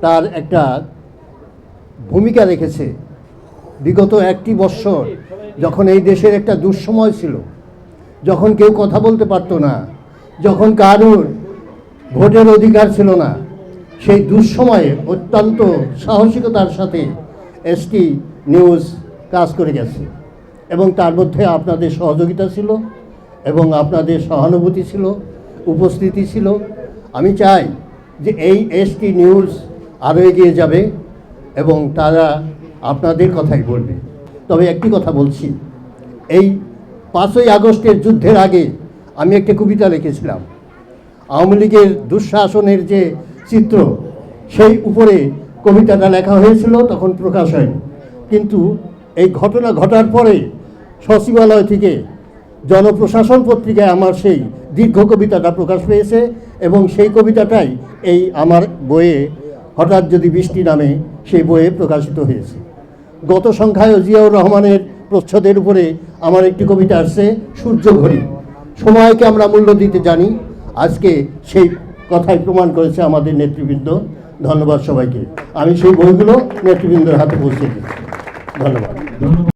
তার একটা ভূমিকা রেখেছে। বিগত একটি বৎসর যখন এই দেশের একটা দুঃসময় ছিল, যখন কেউ কথা বলতে পারতো না, যখন কারোর ভোটের অধিকার ছিল না, সেই দুঃসময়ে অত্যন্ত সাহসিকতার সাথে এসটি নিউজ কাজ করে গেছে এবং তার মধ্যে আপনাদের সহযোগিতা ছিল এবং আপনাদের সহানুভূতি ছিল, উপস্থিতি ছিল। আমি চাই যে এই এসটি নিউজ আরও এগিয়ে যাবে এবং তারা আপনাদের কথাই বলবে। তবে একটি কথা বলছি, এই 5ই আগস্টের যুদ্ধের আগে আমি একটা কবিতা লিখেছিলাম। আওয়ামী লীগের দুঃশাসনের যে চিত্র, সেই উপরে কবিতাটা লেখা হয়েছিল, তখন প্রকাশ হয়নি। কিন্তু এই ঘটনা ঘটার পরে সচিবালয় থেকে জনপ্রশাসন পত্রিকায় আমার সেই দীর্ঘ কবিতাটা প্রকাশ পেয়েছে এবং সেই কবিতাটাই এই আমার বইয়ে হঠাৎ যদি বৃষ্টি নামে সেই বইয়ে প্রকাশিত হয়েছে। গত সংখ্যায় জিয়াউর রহমানের প্রচ্ছদের উপরে আমার একটি কবিতা আসছে, সূর্য ঘড়ি। সময়কে আমরা মূল্য দিতে জানি, আজকে সেই কথাই প্রমাণ করেছে আমাদের নেতৃবৃন্দ। ধন্যবাদ সবাইকে। আমি সেই বইগুলো নেতৃবৃন্দের হাতে পৌঁছে দিচ্ছি। ধন্যবাদ।